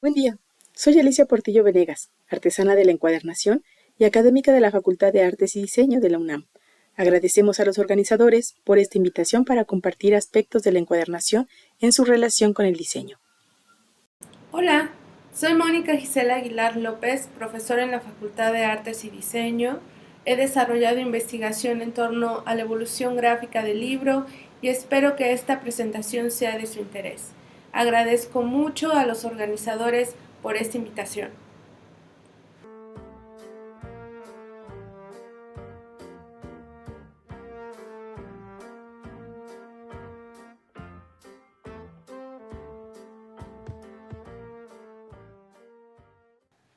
Buen día, soy Alicia Portillo Venegas, artesana de la encuadernación y académica de la Facultad de Artes y Diseño de la UNAM. Agradecemos a los organizadores por esta invitación para compartir aspectos de la encuadernación en su relación con el diseño. Hola, soy Mónica Gisela Aguilar López, profesora en la Facultad de Artes y Diseño. He desarrollado investigación en torno a la evolución gráfica del libro y espero que esta presentación sea de su interés. Agradezco mucho a los organizadores por esta invitación.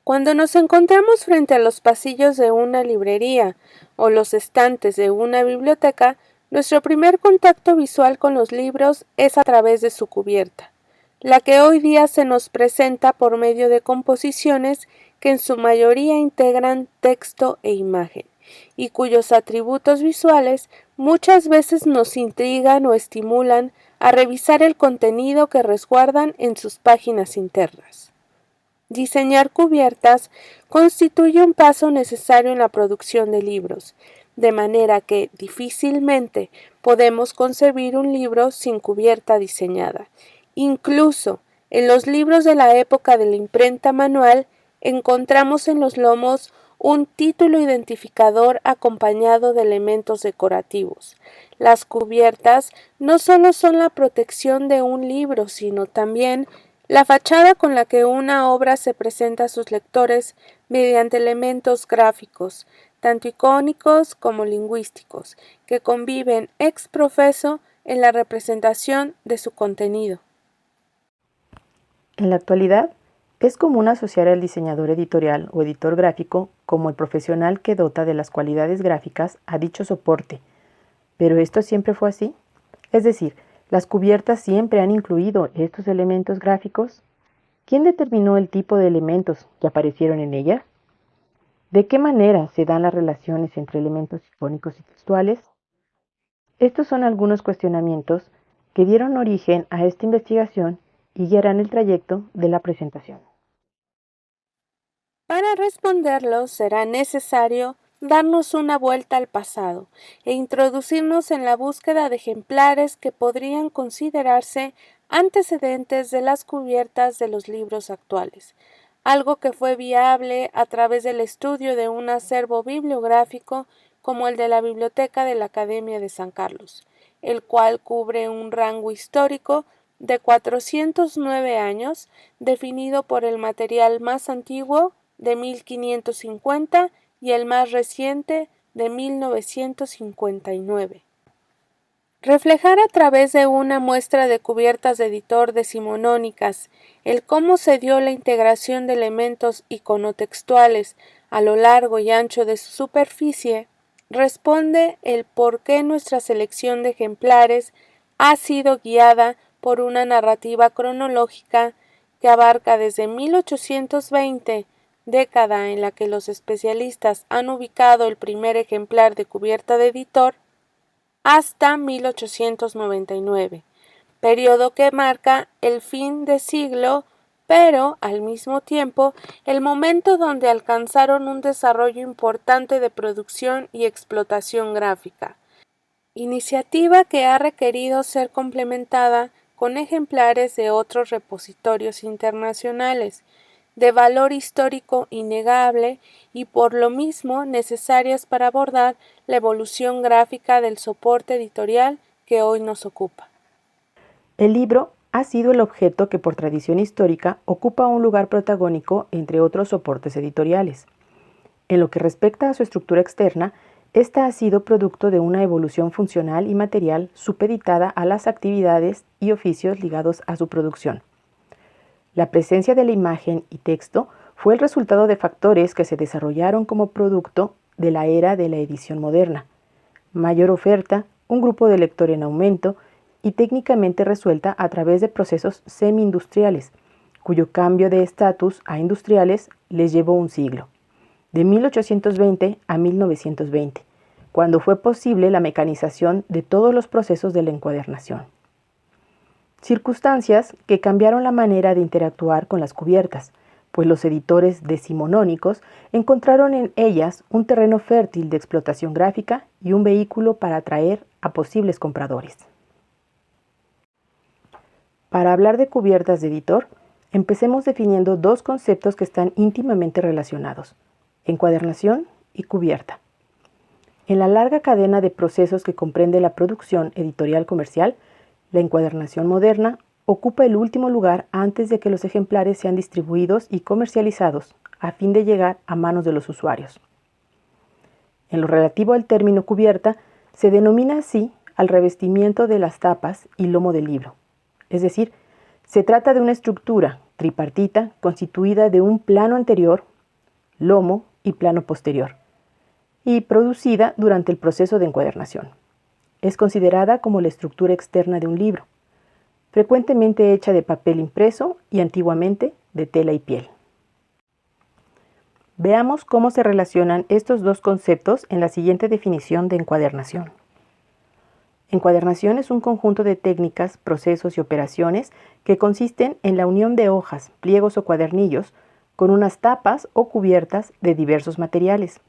Cuando nos encontramos frente a los pasillos de una librería o los estantes de una biblioteca, nuestro primer contacto visual con los libros es a través de su cubierta, la que hoy día se nos presenta por medio de composiciones que en su mayoría integran texto e imagen, y cuyos atributos visuales muchas veces nos intrigan o estimulan a revisar el contenido que resguardan en sus páginas internas. Diseñar cubiertas constituye un paso necesario en la producción de libros, de manera que difícilmente podemos concebir un libro sin cubierta diseñada. Incluso en los libros de la época de la imprenta manual encontramos en los lomos un título identificador acompañado de elementos decorativos. Las cubiertas no solo son la protección de un libro, sino también la fachada con la que una obra se presenta a sus lectores mediante elementos gráficos, tanto icónicos como lingüísticos, que conviven ex profeso en la representación de su contenido. En la actualidad, es común asociar al diseñador editorial o editor gráfico como el profesional que dota de las cualidades gráficas a dicho soporte. ¿Pero esto siempre fue así? Es decir, ¿las cubiertas siempre han incluido estos elementos gráficos? ¿Quién determinó el tipo de elementos que aparecieron en ellas? ¿De qué manera se dan las relaciones entre elementos icónicos y textuales? Estos son algunos cuestionamientos que dieron origen a esta investigación y guiarán el trayecto de la presentación. Para responderlo será necesario darnos una vuelta al pasado e introducirnos en la búsqueda de ejemplares que podrían considerarse antecedentes de las cubiertas de los libros actuales, algo que fue viable a través del estudio de un acervo bibliográfico como el de la Biblioteca de la Academia de San Carlos, el cual cubre un rango histórico de 409 años, definido por el material más antiguo de 1550 y el más reciente de 1959. Reflejar a través de una muestra de cubiertas de editor decimonónicas el cómo se dio la integración de elementos iconotextuales a lo largo y ancho de su superficie responde el por qué nuestra selección de ejemplares ha sido guiada por una narrativa cronológica que abarca desde 1820, década en la que los especialistas han ubicado el primer ejemplar de cubierta de editor, hasta 1899, periodo que marca el fin de siglo, pero al mismo tiempo el momento donde alcanzaron un desarrollo importante de producción y explotación gráfica, iniciativa que ha requerido ser complementada con ejemplares de otros repositorios internacionales, de valor histórico innegable y por lo mismo necesarias para abordar la evolución gráfica del soporte editorial que hoy nos ocupa. El libro ha sido el objeto que por tradición histórica ocupa un lugar protagónico entre otros soportes editoriales. En lo que respecta a su estructura externa, esta ha sido producto de una evolución funcional y material supeditada a las actividades y oficios ligados a su producción. La presencia de la imagen y texto fue el resultado de factores que se desarrollaron como producto de la era de la edición moderna. Mayor oferta, un grupo de lector en aumento y técnicamente resuelta a través de procesos semi-industriales, cuyo cambio de estatus a industriales les llevó un siglo, de 1820 a 1920, cuando fue posible la mecanización de todos los procesos de la encuadernación. circunstancias que cambiaron la manera de interactuar con las cubiertas, pues los editores decimonónicos encontraron en ellas un terreno fértil de explotación gráfica y un vehículo para atraer a posibles compradores. Para hablar de cubiertas de editor, empecemos definiendo dos conceptos que están íntimamente relacionados: encuadernación y cubierta. En la larga cadena de procesos que comprende la producción editorial comercial, la encuadernación moderna ocupa el último lugar antes de que los ejemplares sean distribuidos y comercializados a fin de llegar a manos de los usuarios. En lo relativo al término cubierta, se denomina así al revestimiento de las tapas y lomo del libro. Es decir, se trata de una estructura tripartita constituida de un plano anterior, lomo y plano posterior, y producida durante el proceso de encuadernación. Es considerada como la estructura externa de un libro, frecuentemente hecha de papel impreso y antiguamente de tela y piel. Veamos cómo se relacionan estos dos conceptos en la siguiente definición de encuadernación. Encuadernación es un conjunto de técnicas, procesos y operaciones que consisten en la unión de hojas, pliegos o cuadernillos con unas tapas o cubiertas de diversos materiales,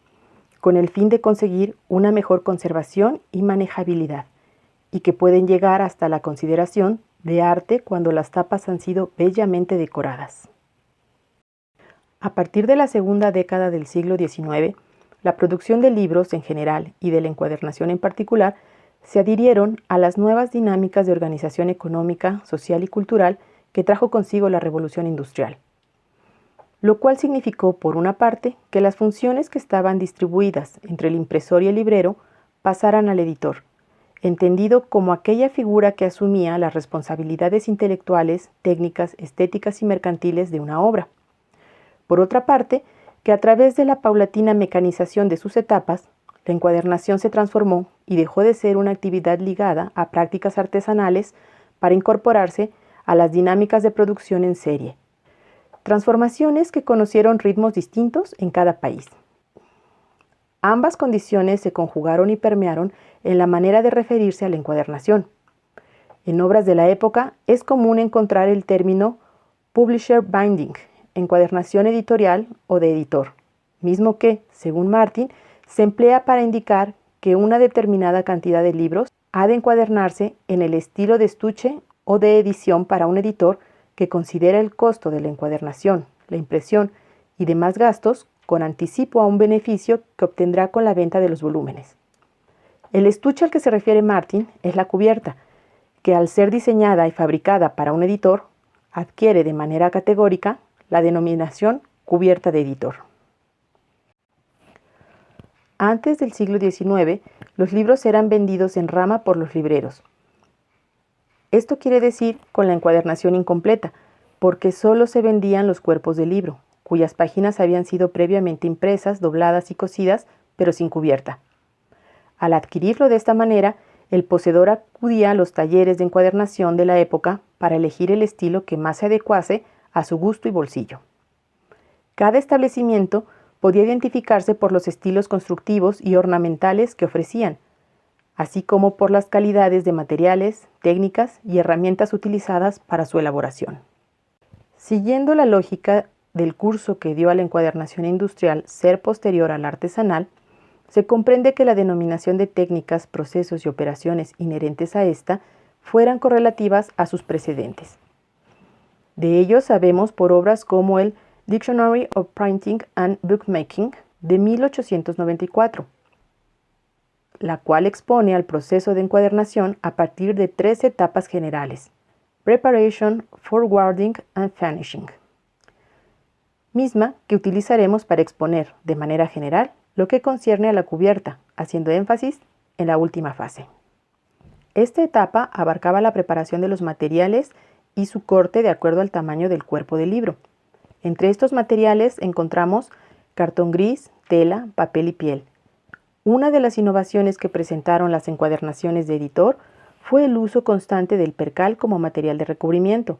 con el fin de conseguir una mejor conservación y manejabilidad, y que pueden llegar hasta la consideración de arte cuando las tapas han sido bellamente decoradas. A partir de la segunda década del siglo XIX, la producción de libros en general y de la encuadernación en particular se adhirieron a las nuevas dinámicas de organización económica, social y cultural que trajo consigo la Revolución Industrial, lo cual significó, por una parte, que las funciones que estaban distribuidas entre el impresor y el librero pasaran al editor, entendido como aquella figura que asumía las responsabilidades intelectuales, técnicas, estéticas y mercantiles de una obra. Por otra parte, que a través de la paulatina mecanización de sus etapas, la encuadernación se transformó y dejó de ser una actividad ligada a prácticas artesanales para incorporarse a las dinámicas de producción en serie. Transformaciones que conocieron ritmos distintos en cada país. Ambas condiciones se conjugaron y permearon en la manera de referirse a la encuadernación. En obras de la época es común encontrar el término publisher binding, encuadernación editorial o de editor, mismo que, según Martin, se emplea para indicar que una determinada cantidad de libros ha de encuadernarse en el estilo de estuche o de edición para un editor que considera el costo de la encuadernación, la impresión y demás gastos con anticipo a un beneficio que obtendrá con la venta de los volúmenes. El estuche al que se refiere Martin es la cubierta, que al ser diseñada y fabricada para un editor, adquiere de manera categórica la denominación cubierta de editor. Antes del siglo XIX, los libros eran vendidos en rama por los libreros. Esto quiere decir con la encuadernación incompleta, porque solo se vendían los cuerpos del libro, cuyas páginas habían sido previamente impresas, dobladas y cosidas, pero sin cubierta. Al adquirirlo de esta manera, el poseedor acudía a los talleres de encuadernación de la época para elegir el estilo que más se adecuase a su gusto y bolsillo. Cada establecimiento podía identificarse por los estilos constructivos y ornamentales que ofrecían, así como por las calidades de materiales, técnicas y herramientas utilizadas para su elaboración. Siguiendo la lógica del curso que dio a la encuadernación industrial ser posterior al artesanal, se comprende que la denominación de técnicas, procesos y operaciones inherentes a esta fueran correlativas a sus precedentes. De ello sabemos por obras como el Dictionary of Printing and Bookmaking de 1894, la cual expone al proceso de encuadernación a partir de 3 etapas generales: Preparation, Forwarding and Finishing, misma que utilizaremos para exponer, de manera general, lo que concierne a la cubierta, haciendo énfasis en la última fase. Esta etapa abarcaba la preparación de los materiales y su corte de acuerdo al tamaño del cuerpo del libro. Entre estos materiales encontramos cartón gris, tela, papel y piel. Una de las innovaciones que presentaron las encuadernaciones de editor fue el uso constante del percal como material de recubrimiento.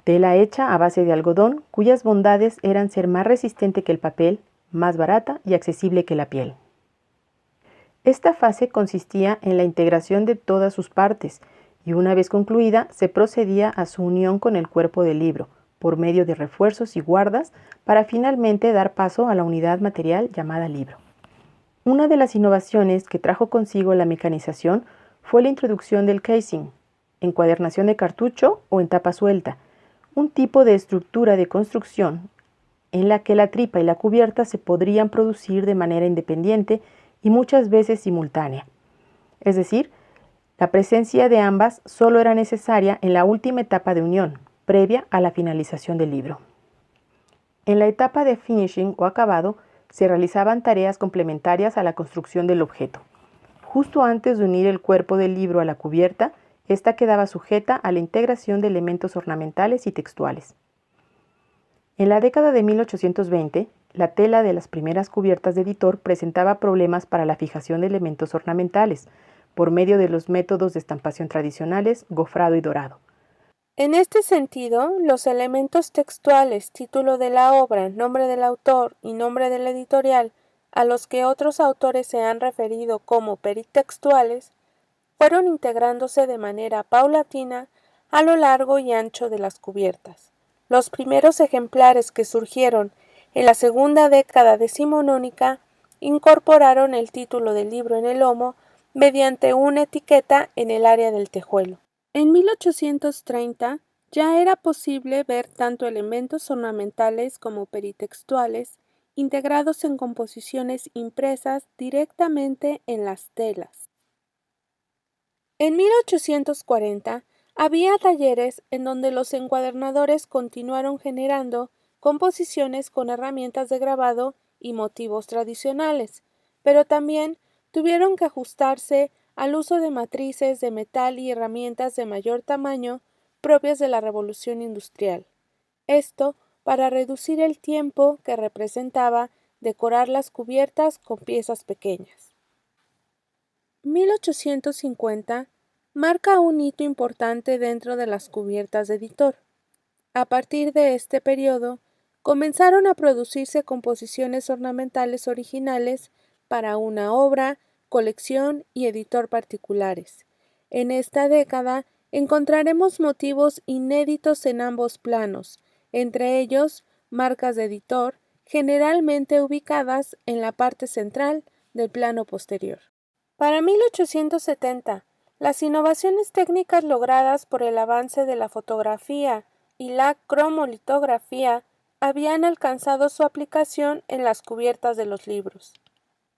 Tela hecha a base de algodón, cuyas bondades eran ser más resistente que el papel, más barata y accesible que la piel. Esta fase consistía en la integración de todas sus partes y una vez concluida se procedía a su unión con el cuerpo del libro, por medio de refuerzos y guardas, para finalmente dar paso a la unidad material llamada libro. Una de las innovaciones que trajo consigo la mecanización fue la introducción del casing, encuadernación de cartucho o en tapa suelta, un tipo de estructura de construcción en la que la tripa y la cubierta se podrían producir de manera independiente y muchas veces simultánea. Es decir, la presencia de ambas solo era necesaria en la última etapa de unión, previa a la finalización del libro. En la etapa de finishing o acabado, se realizaban tareas complementarias a la construcción del objeto. Justo antes de unir el cuerpo del libro a la cubierta, ésta quedaba sujeta a la integración de elementos ornamentales y textuales. En la década de 1820, la tela de las primeras cubiertas de editor presentaba problemas para la fijación de elementos ornamentales, por medio de los métodos de estampación tradicionales, gofrado y dorado. En este sentido, los elementos textuales, título de la obra, nombre del autor y nombre de la editorial, a los que otros autores se han referido como peritextuales, fueron integrándose de manera paulatina a lo largo y ancho de las cubiertas. Los primeros ejemplares que surgieron en la segunda década decimonónica incorporaron el título del libro en el lomo mediante una etiqueta en el área del tejuelo. En 1830 ya era posible ver tanto elementos ornamentales como peritextuales integrados en composiciones impresas directamente en las telas. En 1840 había talleres en donde los encuadernadores continuaron generando composiciones con herramientas de grabado y motivos tradicionales, pero también tuvieron que ajustarse al uso de matrices de metal y herramientas de mayor tamaño propias de la Revolución Industrial. Esto para reducir el tiempo que representaba decorar las cubiertas con piezas pequeñas. 1850 marca un hito importante dentro de las cubiertas de editor. A partir de este periodo, comenzaron a producirse composiciones ornamentales originales para una obra, colección y editor particulares. En esta década encontraremos motivos inéditos en ambos planos, entre ellos marcas de editor, generalmente ubicadas en la parte central del plano posterior. Para 1870, las innovaciones técnicas logradas por el avance de la fotografía y la cromolitografía habían alcanzado su aplicación en las cubiertas de los libros.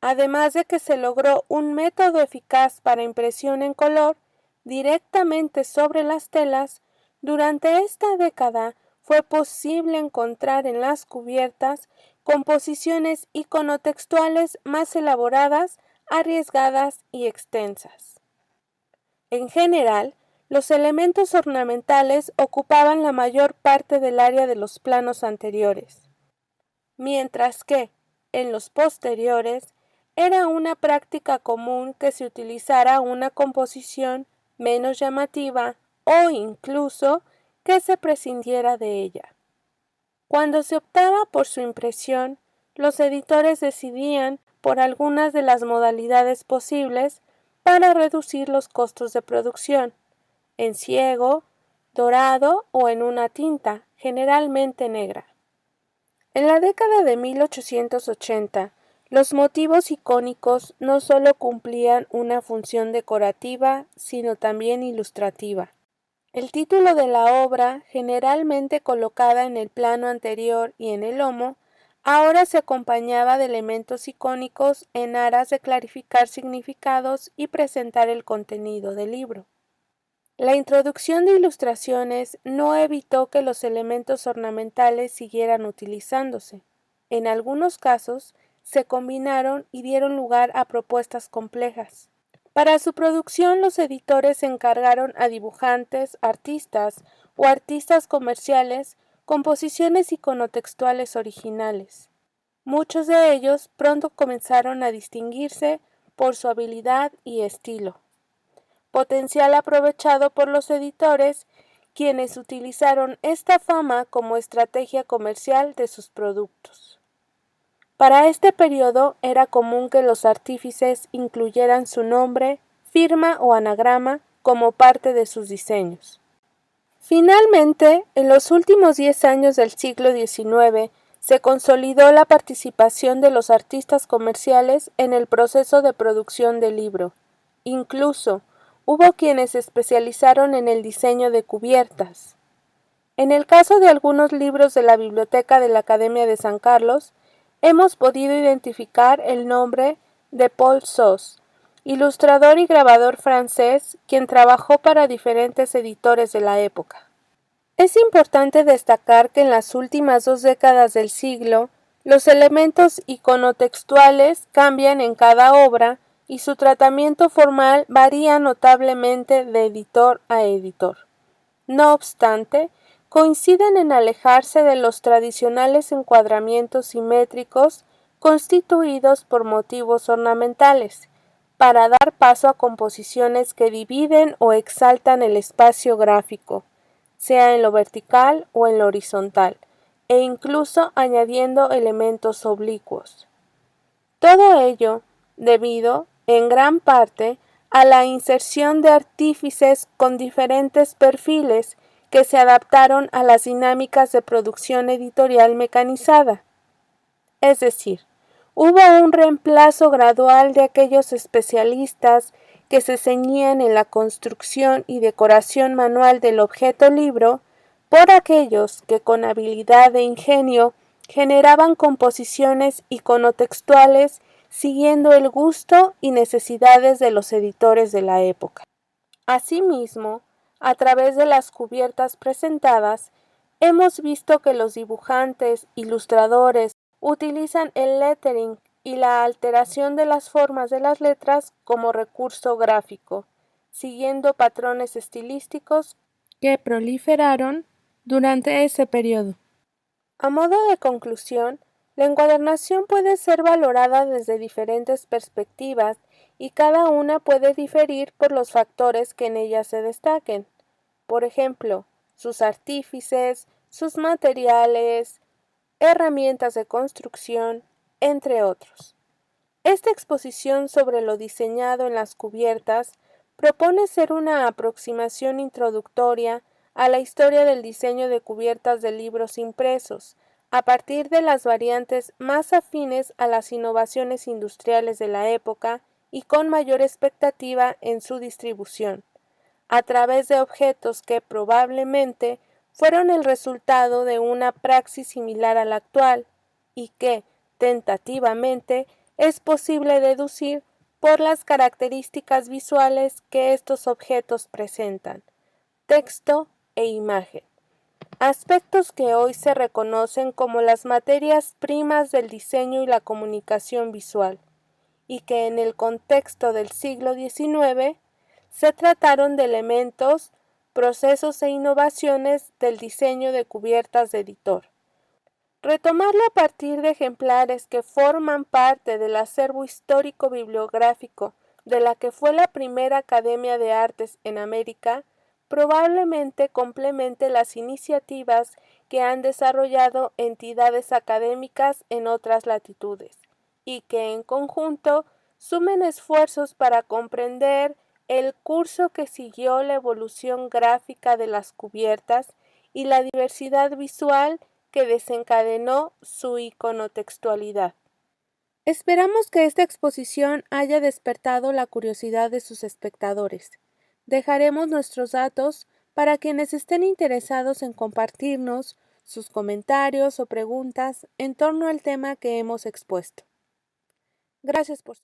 Además de que se logró un método eficaz para impresión en color directamente sobre las telas, durante esta década fue posible encontrar en las cubiertas composiciones iconotextuales más elaboradas, arriesgadas y extensas. En general, los elementos ornamentales ocupaban la mayor parte del área de los planos anteriores, mientras que, en los posteriores, era una práctica común que se utilizara una composición menos llamativa o incluso que se prescindiera de ella. Cuando se optaba por su impresión, los editores decidían por algunas de las modalidades posibles para reducir los costos de producción, en ciego, dorado o en una tinta, generalmente negra. En la década de 1880, los motivos icónicos no solo cumplían una función decorativa, sino también ilustrativa. El título de la obra, generalmente colocada en el plano anterior y en el lomo, ahora se acompañaba de elementos icónicos en aras de clarificar significados y presentar el contenido del libro. La introducción de ilustraciones no evitó que los elementos ornamentales siguieran utilizándose. En algunos casos, se combinaron y dieron lugar a propuestas complejas. Para su producción, los editores encargaron a dibujantes, artistas o artistas comerciales composiciones iconotextuales originales. Muchos de ellos pronto comenzaron a distinguirse por su habilidad y estilo, potencial aprovechado por los editores, quienes utilizaron esta fama como estrategia comercial de sus productos. Para este periodo era común que los artífices incluyeran su nombre, firma o anagrama como parte de sus diseños. Finalmente, en los últimos 10 años del siglo XIX, se consolidó la participación de los artistas comerciales en el proceso de producción del libro. Incluso, hubo quienes se especializaron en el diseño de cubiertas. En el caso de algunos libros de la Biblioteca de la Academia de San Carlos, hemos podido identificar el nombre de Paul Sauce, ilustrador y grabador francés, quien trabajó para diferentes editores de la época. Es importante destacar que en las últimas 2 décadas del siglo, los elementos iconotextuales cambian en cada obra y su tratamiento formal varía notablemente de editor a editor. No obstante, coinciden en alejarse de los tradicionales encuadramientos simétricos constituidos por motivos ornamentales, para dar paso a composiciones que dividen o exaltan el espacio gráfico, sea en lo vertical o en lo horizontal, e incluso añadiendo elementos oblicuos. Todo ello debido, en gran parte, a la inserción de artífices con diferentes perfiles que se adaptaron a las dinámicas de producción editorial mecanizada. Es decir, hubo un reemplazo gradual de aquellos especialistas que se ceñían en la construcción y decoración manual del objeto libro por aquellos que con habilidad e ingenio generaban composiciones iconotextuales siguiendo el gusto y necesidades de los editores de la época. Asimismo, a través de las cubiertas presentadas, hemos visto que los dibujantes, ilustradores, utilizan el lettering y la alteración de las formas de las letras como recurso gráfico, siguiendo patrones estilísticos que proliferaron durante ese periodo. A modo de conclusión, la encuadernación puede ser valorada desde diferentes perspectivas y cada una puede diferir por los factores que en ella se destaquen. Por ejemplo, sus artífices, sus materiales, herramientas de construcción, entre otros. Esta exposición sobre lo diseñado en las cubiertas propone ser una aproximación introductoria a la historia del diseño de cubiertas de libros impresos, a partir de las variantes más afines a las innovaciones industriales de la época y con mayor expectativa en su distribución, a través de objetos que probablemente fueron el resultado de una praxis similar a la actual y que, tentativamente, es posible deducir por las características visuales que estos objetos presentan, texto e imagen, aspectos que hoy se reconocen como las materias primas del diseño y la comunicación visual, y que en el contexto del siglo XIX se trataron de elementos, procesos e innovaciones del diseño de cubiertas de editor. Retomarlo a partir de ejemplares que forman parte del acervo histórico bibliográfico de la que fue la primera Academia de Artes en América, probablemente complemente las iniciativas que han desarrollado entidades académicas en otras latitudes, y que en conjunto sumen esfuerzos para comprender el curso que siguió la evolución gráfica de las cubiertas y la diversidad visual que desencadenó su iconotextualidad. Esperamos que esta exposición haya despertado la curiosidad de sus espectadores. Dejaremos nuestros datos para quienes estén interesados en compartirnos sus comentarios o preguntas en torno al tema que hemos expuesto. Gracias por